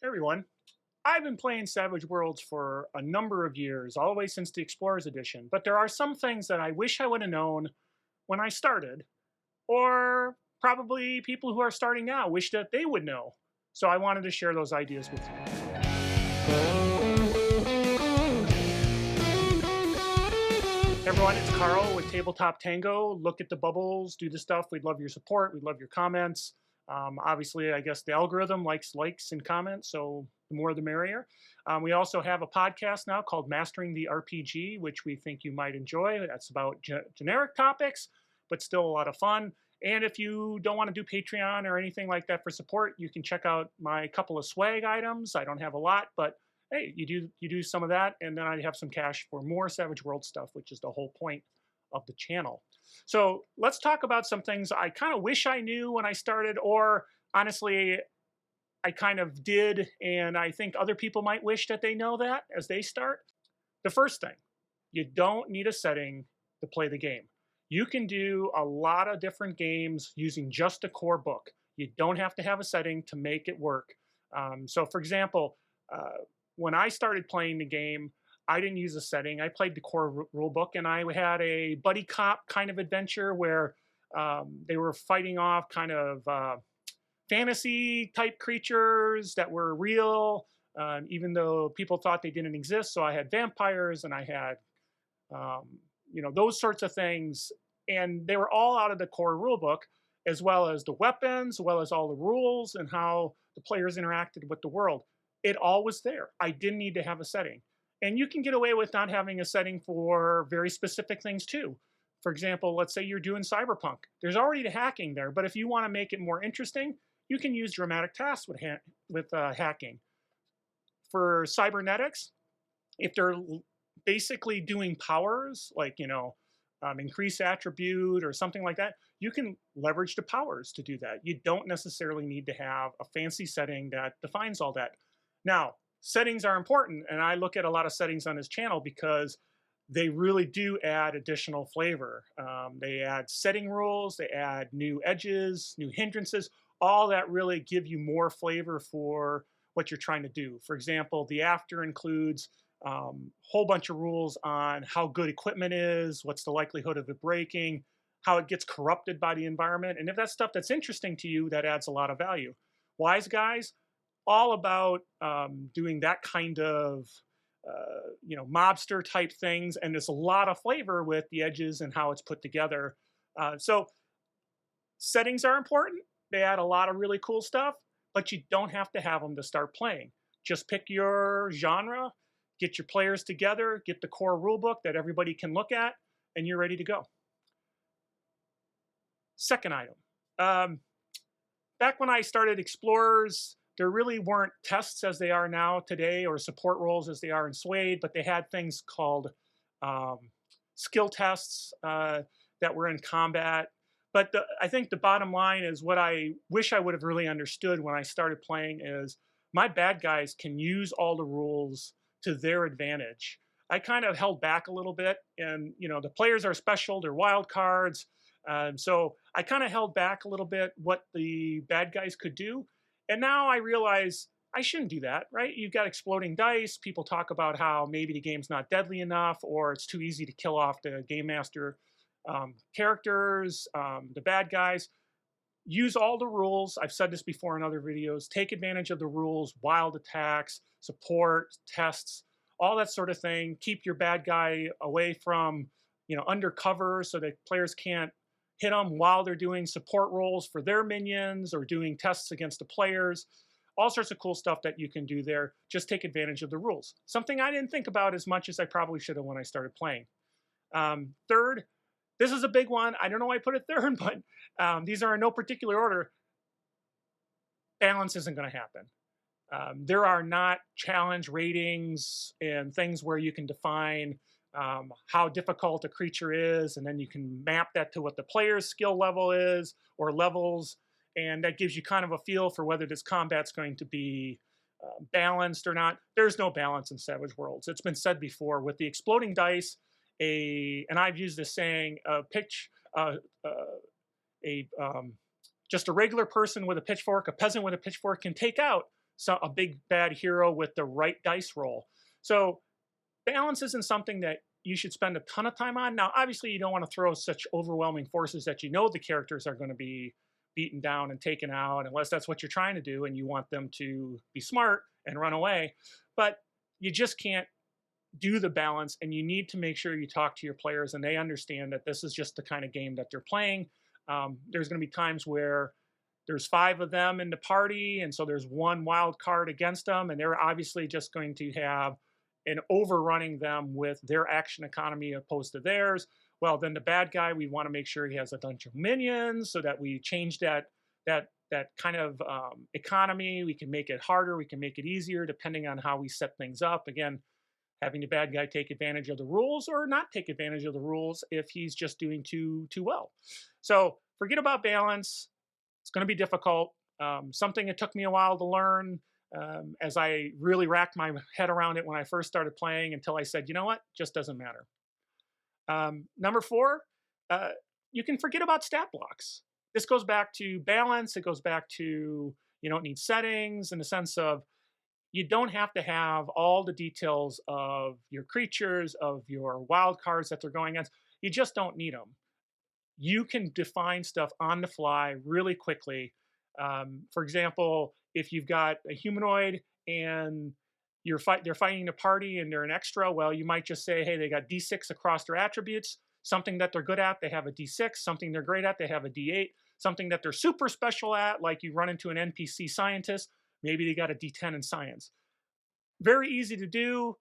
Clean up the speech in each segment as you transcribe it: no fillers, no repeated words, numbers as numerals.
Everyone. I've been playing Savage Worlds for a number of years, all the way since the Explorers Edition, but there are some things that I wish I would have known when I started, or probably people who are starting now wish that they would know. So I wanted to share those ideas with you. Hey everyone, it's Carl with Tabletop Tango. Look at the bubbles, do the stuff. We'd love your support. We'd love your comments. Obviously, I guess the algorithm likes and comments, so the more the merrier. We also have a podcast now called Mastering the RPG, which we think you might enjoy. That's about generic topics, but still a lot of fun. And if you don't want to do Patreon or anything like that for support, you can check out my couple of swag items. I don't have a lot, but hey, you do some of that, and then I have some cash for more Savage World stuff, which is the whole point of the channel. So let's talk about some things I kind of wish I knew when I started, or honestly, I kind of did, and I think other people might wish that they know that as they start. The first thing, you don't need a setting to play the game. You can do a lot of different games using just a core book. You don't have to have a setting to make it work. So for example, when I started playing the game, I didn't use a setting. I played the core rule book, and I had a buddy cop kind of adventure where they were fighting off kind of fantasy type creatures that were real, even though people thought they didn't exist. So I had vampires, and I had those sorts of things, and they were all out of the core rule book, as well as the weapons, as well as all the rules and how the players interacted with the world. It all was there. I didn't need to have a setting. And you can get away with not having a setting for very specific things too. For example, let's say you're doing cyberpunk. There's already the hacking there, but if you want to make it more interesting, you can use dramatic tasks with hacking. For cybernetics, if they're basically doing powers, like, increase attribute or something like that, you can leverage the powers to do that. You don't necessarily need to have a fancy setting that defines all that. Now, settings are important, and I look at a lot of settings on this channel because they really do add additional flavor. They add setting rules, they add new edges, new hindrances, all that really give you more flavor for what you're trying to do. For example, the after includes a whole bunch of rules on how good equipment is, what's the likelihood of it breaking, how it gets corrupted by the environment. And if that's stuff that's interesting to you, that adds a lot of value. Wise Guys, all about doing that kind of mobster type things, and there's a lot of flavor with the edges and how it's put together. So settings are important. They add a lot of really cool stuff, but you don't have to have them to start playing. Just pick your genre, get your players together, get the core rulebook that everybody can look at, and you're ready to go. Second item. Back when I started Explorers, there really weren't tests as they are now today, or support roles as they are in Suede, but they had things called skill tests that were in combat. But I think the bottom line is what I wish I would have really understood when I started playing is my bad guys can use all the rules to their advantage. I kind of held back a little bit, and the players are special, they're wild cards. So I kind of held back a little bit what the bad guys could do. And now I realize I shouldn't do that, right? You've got exploding dice. People talk about how maybe the game's not deadly enough, or it's too easy to kill off the Game Master characters, the bad guys. Use all the rules. I've said this before in other videos. Take advantage of the rules, wild attacks, support, tests, all that sort of thing. Keep your bad guy away from, undercover so that players can't hit them while they're doing support roles for their minions or doing tests against the players. All sorts of cool stuff that you can do there. Just take advantage of the rules. Something I didn't think about as much as I probably should have when I started playing. Third, this is a big one. I don't know why I put it third, but these are in no particular order. Balance isn't going to happen. There are not challenge ratings and things where you can define how difficult a creature is, and then you can map that to what the player's skill level is, or levels, and that gives you kind of a feel for whether this combat's going to be balanced or not. There's no balance in Savage Worlds. It's been said before, with the exploding dice, and I've used this saying, just a regular person with a pitchfork, a peasant with a pitchfork, can take out a big bad hero with the right dice roll. So balance isn't something that you should spend a ton of time on. Now, obviously, you don't want to throw such overwhelming forces that you know the characters are going to be beaten down and taken out, unless that's what you're trying to do and you want them to be smart and run away. But you just can't do the balance, and you need to make sure you talk to your players and they understand that this is just the kind of game that they're playing. There's going to be times where there's 5 of them in the party, and so there's one wild card against them, and they're obviously just going to have an overrunning them with their action economy opposed to theirs. Well, then the bad guy, we want to make sure he has a bunch of minions so that we change that kind of economy. We can make it harder, we can make it easier depending on how we set things up. Again, having the bad guy take advantage of the rules or not take advantage of the rules if he's just doing too well. So forget about balance. It's going to be difficult. Something it took me a while to learn, as I really racked my head around it when I first started playing until I said, you know what, just doesn't matter. Number 4, uh, you can forget about stat blocks. This goes back to balance. It goes back to you don't need settings in the sense of you don't have to have all the details of your creatures, of your wild cards that they're going against. You just don't need them. You can define stuff on the fly really quickly. For example, if you've got a humanoid and they're fighting a party and they're an extra, well, you might just say, hey, they got D6 across their attributes. Something that they're good at, they have a D6. Something they're great at, they have a D8. Something that they're super special at, like you run into an NPC scientist, maybe they got a D10 in science. Very easy to do.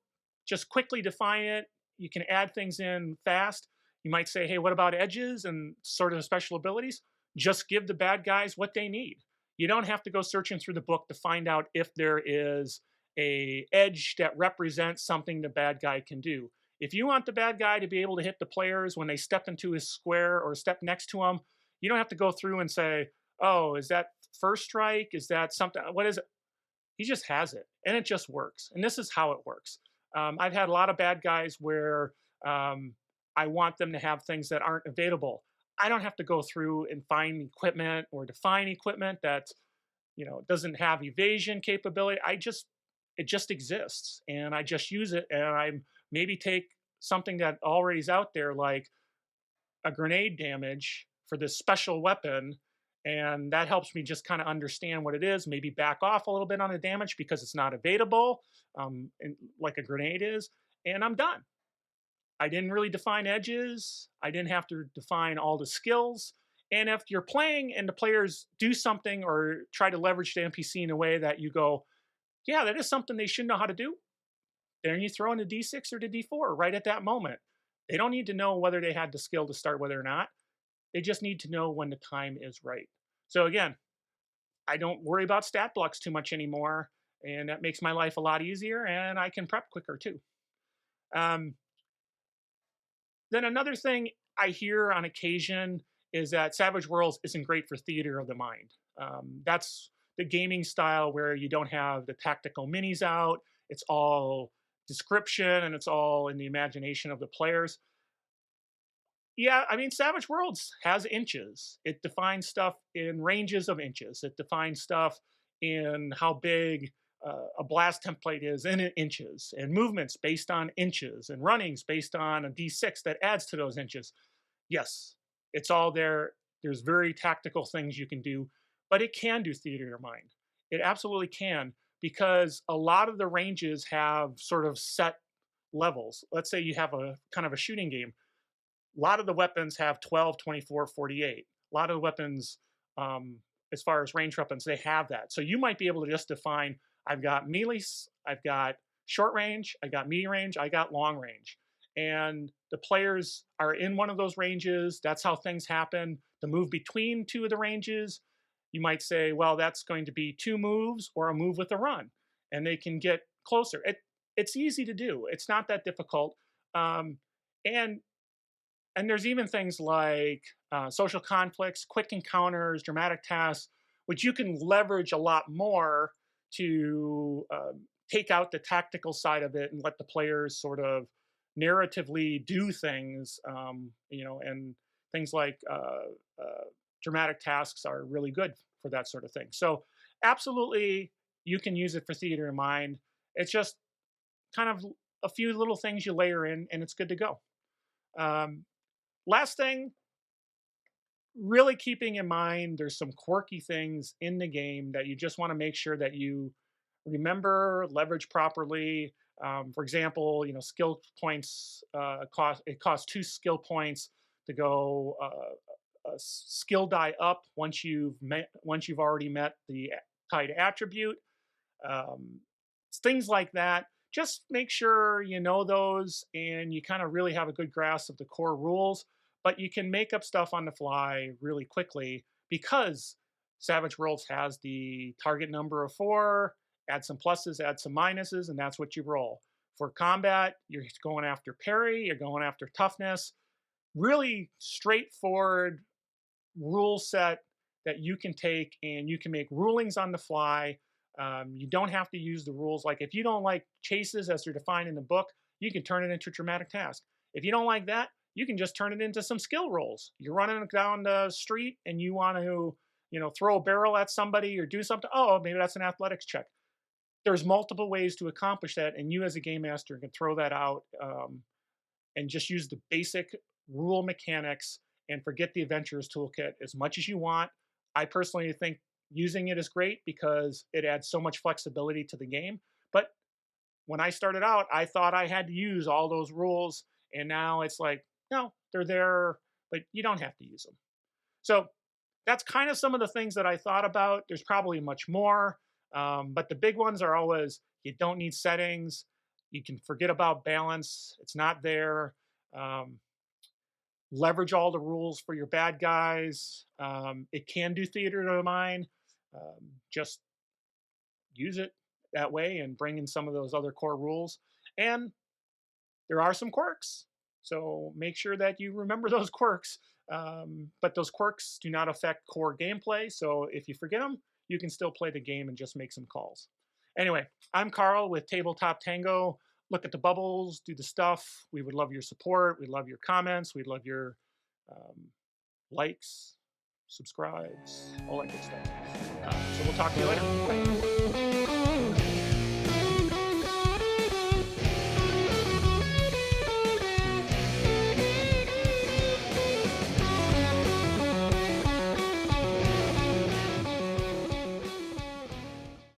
Just quickly define it. You can add things in fast. You might say, hey, what about edges and sort of special abilities? Just give the bad guys what they need. You don't have to go searching through the book to find out if there is a edge that represents something the bad guy can do. If you want the bad guy to be able to hit the players when they step into his square or step next to him, you don't have to go through and say, oh, is that first strike? Is that something? What is it? He just has it, and it just works. And this is how it works. I've had a lot of bad guys where um, I want them to have things that aren't available. I don't have to go through and find equipment or define equipment that doesn't have evasion capability. It just exists, and I just use it. And I maybe take something that already is out there, like a grenade damage for this special weapon, and that helps me just kind of understand what it is, maybe back off a little bit on the damage because it's not evadable, like a grenade is, and I'm done. I didn't really define edges. I didn't have to define all the skills. And if you're playing and the players do something or try to leverage the NPC in a way that you go, yeah, that is something they should know how to do, then you throw in the D6 or the D4 right at that moment. They don't need to know whether they had the skill to start with or not. They just need to know when the time is right. So again, I don't worry about stat blocks too much anymore, and that makes my life a lot easier, and I can prep quicker too. Um, then another thing I hear on occasion is that Savage Worlds isn't great for theater of the mind. That's the gaming style where you don't have the tactical minis out. It's all description and it's all in the imagination of the players. Yeah, I mean, Savage Worlds has inches. It defines stuff in ranges of inches. It defines stuff in how big a blast template is in inches, and movements based on inches, and runnings based on a d6 that adds to those inches. Yes, it's all there. There's very tactical things you can do, but it can do theater of your mind. It absolutely can, because a lot of the ranges have sort of set levels. Let's say you have a kind of a shooting game. A lot of the weapons have 12, 24, 48. A lot of the weapons, as far as range weapons, they have that. So you might be able to just define, I've got melee, I've got short range, I got medium range, I got long range. And the players are in one of those ranges. That's how things happen. The move between two of the ranges, you might say, well, that's going to be 2 moves or a move with a run. And they can get closer. It's easy to do. It's not that difficult. Um, and and there's even things like social conflicts, quick encounters, dramatic tasks, which you can leverage a lot more to take out the tactical side of it and let the players sort of narratively do things, and things like dramatic tasks are really good for that sort of thing. So absolutely, you can use it for theater of mind. It's just kind of a few little things you layer in, and it's good to go. Um, Last thing, really keeping in mind there's some quirky things in the game that you just want to make sure that you remember, leverage properly. For example, skill points costs 2 skill points to go a skill die up once you've already met the tied attribute. um, Things like that. Just make sure you know those and you kind of really have a good grasp of the core rules, but you can make up stuff on the fly really quickly because Savage Worlds has the target number of 4, add some pluses, add some minuses, and that's what you roll. For combat, you're going after parry, you're going after toughness, really straightforward rule set that you can take and you can make rulings on the fly. You don't have to use the rules. Like if you don't like chases as they're defined in the book, you can turn it into a dramatic task. If you don't like that, you can just turn it into some skill rolls. You're running down the street and you want to, throw a barrel at somebody or do something. Oh, maybe that's an athletics check. There's multiple ways to accomplish that, and you as a game master can throw that out and just use the basic rule mechanics and forget the adventurers toolkit as much as you want. I personally think using it is great because it adds so much flexibility to the game. But when I started out, I thought I had to use all those rules, and now it's like, no, they're there, but you don't have to use them. So that's kind of some of the things that I thought about. There's probably much more, but the big ones are always you don't need settings. You can forget about balance, it's not there. Um, Leverage all the rules for your bad guys. It can do theater of the mind. Just use it that way and bring in some of those other core rules. And there are some quirks. So make sure that you remember those quirks. But those quirks do not affect core gameplay. So if you forget them, you can still play the game and just make some calls. Anyway, I'm Carl with Tabletop Tango. Look at the bubbles, do the stuff. We would love your support. We'd love your comments. We'd love your um, likes, subscribes, all that good stuff. So we'll talk to you later. Bye.